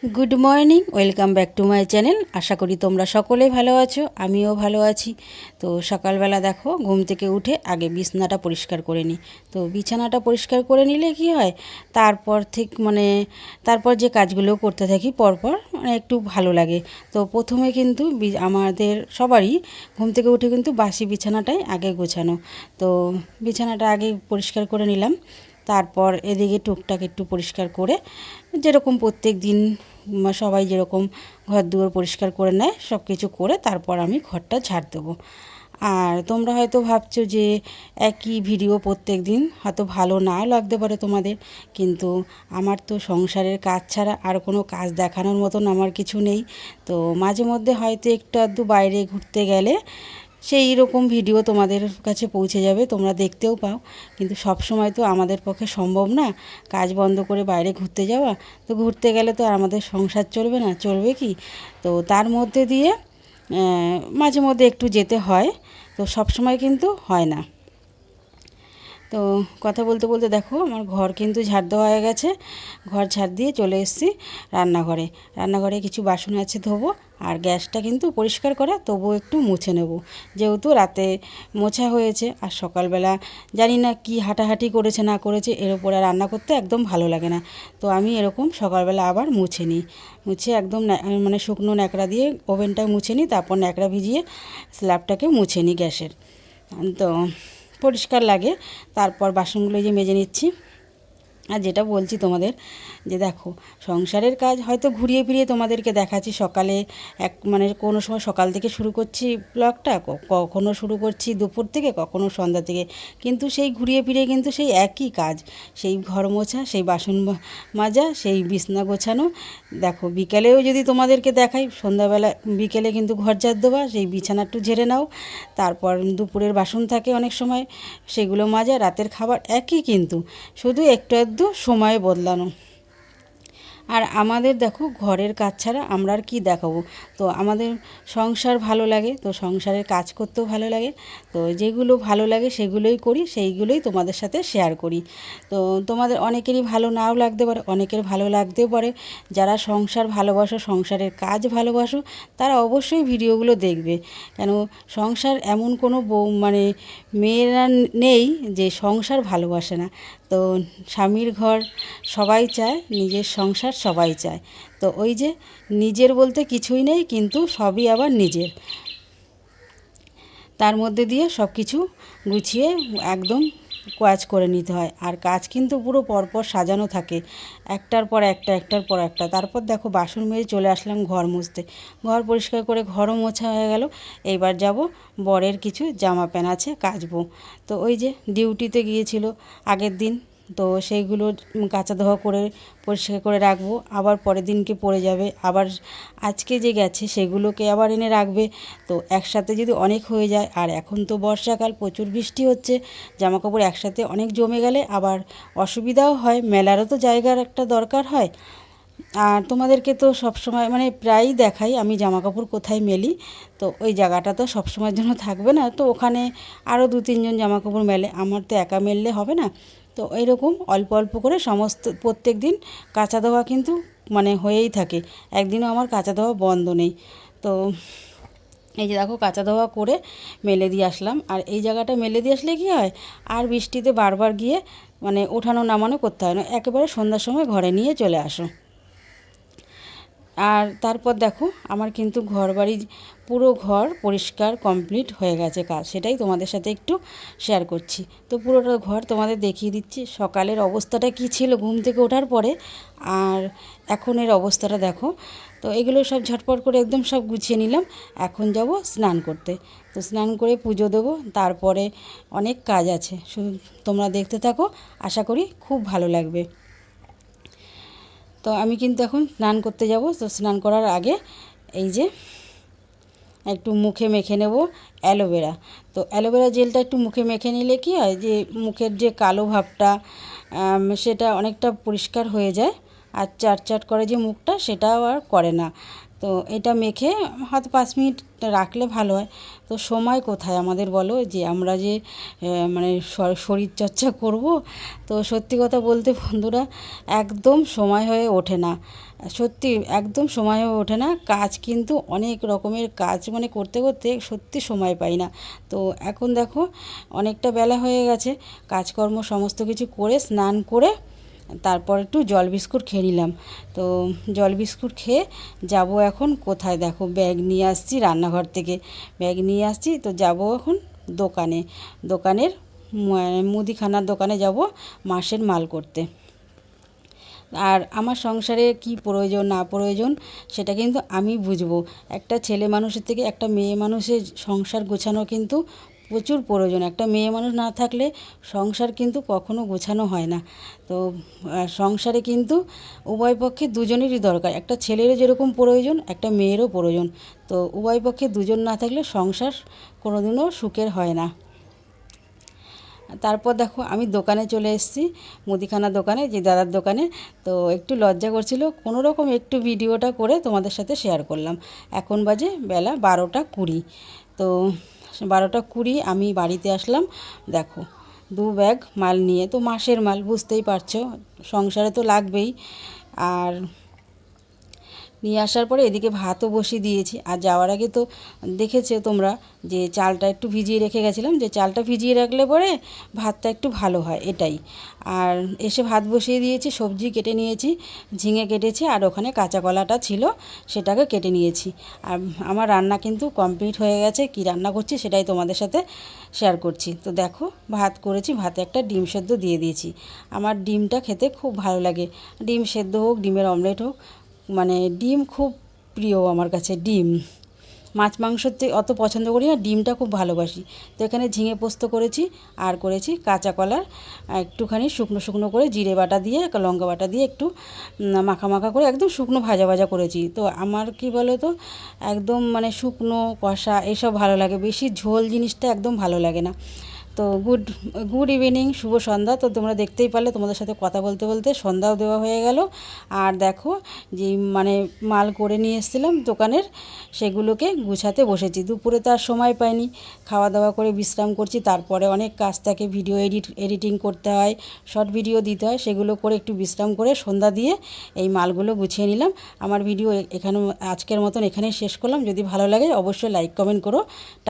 Good morning, welcome back to my channel. আশা করি তোমরা সকলেই ভালো আছো, আমিও ভালো আছি। তো সকালবেলা দেখো ঘুম থেকে উঠে আগে বিছানাটা পরিষ্কার করে নিই। তো বিছানাটা পরিষ্কার করে নিলে কি হয়, তারপর যে কাজগুলো করতে থাকি পরপর একটু ভালো লাগে। তো প্রথমে কিন্তু আমাদের সবারই ঘুম থেকে উঠে কিন্তু বাসি বিছানাটাই আগে গোছানো। তো বিছানাটা আগে পরিষ্কার করে নিলাম, তারপর এদিকে টুকটাক একটু পরিষ্কার করে, যেরকম প্রত্যেক দিন সবাই যেরকম ঘর দুয়ার পরিষ্কার করে নেয়, সব কিছু করে তারপর আমি ঘরটা ঝাড় দেবো। আর তোমরা হয়তো ভাবছো যে একই ভিডিও প্রত্যেক দিন হয়তো ভালো নাও লাগতে পারে তোমাদের, কিন্তু আমার তো সংসারের কাজ ছাড়া আর কোনো কাজ দেখানোর মতন আমার কিছু নেই। তো মাঝে মধ্যে হয়তো একটু আধটু বাইরে ঘুরতে গেলে সেই রকম ভিডিও তোমাদের কাছে পৌঁছে যাবে, তোমরা দেখতেও পাও। কিন্তু সব সময় তো আমাদের পক্ষে সম্ভব না কাজ বন্ধ করে বাইরে ঘুরতে যাওয়া। তো ঘুরতে গেলে তো আর আমাদের সংসার চলবে না, চলবে কি? তো তার মধ্যে দিয়ে মাঝে মধ্যে একটু যেতে হয়, তো সব সময় কিন্তু হয় না। তো কথা বলতে বলতে দেখো আমার ঘর কিন্তু ঝাড় দেওয়া হয়ে গেছে। ঘর ঝাড় দিয়ে চলে এসেছি রান্নাঘরে। রান্নাঘরে কিছু বাসন আছে ধোবো, আর গ্যাসটা কিন্তু পরিষ্কার করে তবুও একটু মুছে নেব, যেহেতু রাতে মোছা হয়েছে। আর সকালবেলা জানি না কি হাঁটাহাঁটি করেছে না করেছে, এর উপরে রান্না করতে একদম ভালো লাগে না। তো আমি এরকম সকালবেলা আবার মুছে নিই, মুছে একদম মানে শুকনো ন্যাকড়া দিয়ে ওভেনটা মুছে নিই, তারপর ন্যাকড়া ভিজিয়ে স্ল্যাবটাকে মুছে নিই গ্যাসের। তো পরিষ্কার লাগে। তারপর বাসনগুলো যে মেজে নিচ্ছি। আর যেটা বলছি তোমাদের, যে দেখো সংসারের কাজ হয়তো ঘুরিয়ে ফিরিয়ে তোমাদেরকে দেখাচ্ছি। সকালে কোনো সময় সকাল থেকে শুরু করছি ব্লগটা, কখনো শুরু করছি দুপুর থেকে, কখনো সন্ধ্যা থেকে, কিন্তু সেই ঘুরিয়ে ফিরিয়ে কিন্তু সেই একই কাজ, সেই ঘর মোছা, সেই বাসন মাজা, সেই বিছনা গোছানো। দেখো বিকেলেও যদি তোমাদেরকে দেখাই, সন্ধ্যাবেলা বিকেলে কিন্তু ঘর ঝাড় দেওয়া, সেই বিছানা একটু ঝেড়ে নাও, তারপর দুপুরের বাসন থাকে অনেক সময়, সেগুলো মাজা, রাতের খাবার একই, কিন্তু শুধু একটু আধটু সময় বদলানো। আর আমাদের দেখো ঘরের কাজ ছাড়া আমরা আর কী দেখাবো। তো আমাদের সংসার ভালো লাগে, তো সংসারের কাজ করতেও ভালো লাগে। তো যেগুলো ভালো লাগে সেগুলোই করি, সেইগুলোই তোমাদের সাথে শেয়ার করি। তো তোমাদের অনেকেরই ভালো নাও লাগতে পারে, অনেকের ভালো লাগতেও পারে। যারা সংসার ভালোবাসো, সংসারের কাজ ভালোবাসো, তারা অবশ্যই ভিডিওগুলো দেখবে। কেন, সংসার এমন কোনো মেয়েরা নেই যে সংসার ভালোবাসে না। তো স্বামীর ঘর সবাই চায়, নিজের সংসার সবাই চায়। তো ওই যে নিজের বলতে কিছুই নেই, কিন্তু সবই আবার নিজের। তার মধ্যে দিয়ে সব কিছু গুছিয়ে একদম কাজ করে নিতে হয়। আর কাজ কিন্তু পুরো পরপর সাজানো থাকে, একটার পর একটা, একটার পর একটা। তারপর দেখো বাসন মেজে চলে আসলাম ঘর মুছতে। ঘর পরিষ্কার করে ঘরও মোছা হয়ে গেল। এইবার যাব বরের কিছু জামা প্যান্ট আছে কাচবো। তো ওই যে ডিউটিতে গিয়েছিল আগের দিন, তো সেইগুলো কাচা ধোয়া করে পরিষ্কার করে রাখবো, আবার পরের দিনকে পরে যাবে। আবার আজকে যে গেছে সেগুলোকে আবার এনে রাখবে। তো একসাথে যদি অনেক হয়ে যায়, আর এখন তো বর্ষাকাল, প্রচুর বৃষ্টি হচ্ছে, জামাকাপড় একসাথে অনেক জমে গেলে আবার অসুবিধাও হয়, মেলারও তো জায়গার একটা দরকার হয়। আর তোমাদেরকে তো সবসময় প্রায়ই দেখাই আমি জামাকাপড় কোথায় মেলি। তো ওই জায়গাটা তো সবসময়ের জন্য থাকবে না, তো ওখানে আরও দু তিনজন জামাকাপড় মেলে, আমার তো একা মেললে হবে না। তো এইরকম অল্প অল্প করে সমস্ত প্রত্যেক দিন কাচা ধোয়া কিন্তু হয়েই থাকে, একদিনও আমার কাচা ধোয়া বন্ধ নেই। তো এই যে দেখো কাচা ধোয়া করে মেলে দিয়ে আসলাম। আর এই জায়গাটা মেলে দিয়ে আসলে কী হয়, আর বৃষ্টিতে বারবার গিয়ে ওঠানো নামানো করতে হয় না, একেবারে সন্ধ্যার সময় ঘরে নিয়ে চলে আসো। আর তারপর দেখো আমার কিন্তু ঘরবাড়ি পুরো ঘর পরিষ্কার কমপ্লিট হয়ে গেছে কাজ, সেটাই তোমাদের সাথে একটু শেয়ার করছি। তো পুরোটা ঘর তোমাদের দেখিয়ে দিচ্ছি সকালের অবস্থাটা কী ছিল ঘুম থেকে ওঠার পরে, আর এখনের অবস্থাটা দেখো। তো এগুলো সব ঝটপট করে একদম সব গুছিয়ে নিলাম। এখন যাব স্নান করতে। তো স্নান করে পুজো দেবো, তারপরে অনেক কাজ আছে, শুধু তোমরা দেখতে থাকো, আশা করি খুব ভালো লাগবে। তো আমি কিন্তু এখন স্নান করতে যাব। তো স্নান করার আগে এই যে একটু মুখে মেখে নেব অ্যালোভেরা। তো অ্যালোভেরা জেলটা একটু মুখে মেখে নিলে কী হয়, যে মুখের যে কালো ভাবটা সেটা অনেকটা পরিষ্কার হয়ে যায়, আর চাট করে যে মুখটা সেটাও আর করে না। তো এটা মেখে হয়তো 5 মিনিট রাখলে ভালো হয়। তো সময় কোথায় আমাদের বলো, যে আমরা যে শরীরচর্চা করব। তো সত্যি কথা বলতে বন্ধুরা, একদম সময় হয়ে ওঠে না। সত্যি একদম সময় হয়ে ওঠে না, কাজ কিন্তু অনেক রকমের কাজ মানে করতে করতে সত্যি সময় পাই না। তো এখন দেখো অনেকটা বেলা হয়ে গেছে, কাজকর্ম সমস্ত কিছু করে স্নান করে তারপর একটু জল বিস্কুট খেয়ে নিলাম। তো জল বিস্কুট খেয়ে যাব এখন কোথায়, দেখো ব্যাগ নিয়ে আসছি রান্নাঘর থেকে, ব্যাগ নিয়ে আসছি তো যাব এখন দোকানে, দোকানের মুদিখানার দোকানে যাব মাসের মাল করতে। আর আমার সংসারে কি প্রয়োজন না প্রয়োজন সেটা কিন্তু আমি বুঝবো। একটা ছেলে মানুষের থেকে একটা মেয়ে মানুষের সংসার গোছানো কিন্তু প্রচুর প্রয়োজন। একটা মেয়ে মানুষ না থাকলে সংসার কিন্তু কখনো গোছানো হয় না। তো সংসারে কিন্তু উভয় পক্ষে দুজনেরই দরকার, একটা ছেলেরও যেরকম প্রয়োজন একটা মেয়েরও প্রয়োজন। তো উভয় পক্ষে দুজন না থাকলে সংসার কোনোদিনও সুখের হয় না। তারপর দেখো আমি দোকানে চলে এসেছি, মুদিখানা দোকানে, যে দাদার দোকানে। তো একটু লজ্জা করছিল, কোনো রকম একটু ভিডিওটা করে তোমাদের সাথে শেয়ার করলাম। এখন বাজে বেলা 12টা 20। তো 12টা 20 আমি বাড়িতে আসলাম। দেখো 2 ব্যাগ মাল নিয়ে, তো মাসের মাল বুঝতেই পারছো, সংসারে তো লাগবেই। আর নিয়ে আসার পরে এদিকে ভাতও বসিয়ে দিয়েছি। আর যাওয়ার আগে তো দেখেছো তোমরা যে চালটা একটু ভিজিয়ে রেখে গেছিলাম, যে চালটা ভিজিয়ে রাখলে পরে ভাতটা একটু ভালো হয় এটাই। আর এসে ভাত বসিয়ে দিয়েছি, সবজি কেটে নিয়েছি, ঝিঙে কেটেছি আর ওখানে কাঁচা কলাটা ছিল সেটাকে কেটে নিয়েছি। আর আমার রান্না কিন্তু কমপ্লিট হয়ে গেছে, কি রান্না করছি সেটাই তোমাদের সাথে শেয়ার করছি। তো দেখো ভাত করেছি, ভাতে একটা ডিম সেদ্ধ দিয়ে দিয়েছি। আমার ডিমটা খেতে খুব ভালো লাগে, ডিম সেদ্ধ হোক ডিমের অমলেট হোক, মানে ডিম খুব প্রিয় আমার কাছে। ডিম, মাছ মাংসতে অত পছন্দ করি না, ডিমটা খুব ভালোবাসি। তো এখানে ঝিঙে পোস্ত করেছি আর করেছি কাঁচা কলার একটুখানি শুকনো শুকনো করে জিরে বাটা দিয়ে লঙ্কা বাটা দিয়ে একটু মাখা মাখা করে একদম শুকনো ভাজা ভাজা করেছি। তো আমার কি বলো তো, একদম মানে শুকনো কষা এসব ভালো লাগে, বেশি ঝোল জিনিসটা একদম ভালো লাগে না। তো গুড গুড ইভিনিং, শুভ সন্ধ্যা। তো তোমরা দেখতেই পারলে, তোমাদের সাথে কথা বলতে বলতে সন্ধ্যাও দেওয়া হয়ে গেল। আর দেখো যে মানে মাল করে নিয়ে এসেছিলাম দোকানের, সেগুলোকে গুছাতে বসেছি। দুপুরে তো আর সময় পাইনি, খাওয়া দাওয়া করে বিশ্রাম করছি, তারপরে অনেক কাজ থাকে, ভিডিও এডিটিং করতে হয়, শর্ট ভিডিও দিতে হয়, সেগুলো করে একটু বিশ্রাম করে সন্ধ্যা দিয়ে এই মালগুলো গুছিয়ে নিলাম। আমার ভিডিও এখানে আজকের মতন এখানেই শেষ করলাম। যদি ভালো লাগে অবশ্যই লাইক কমেন্ট করো।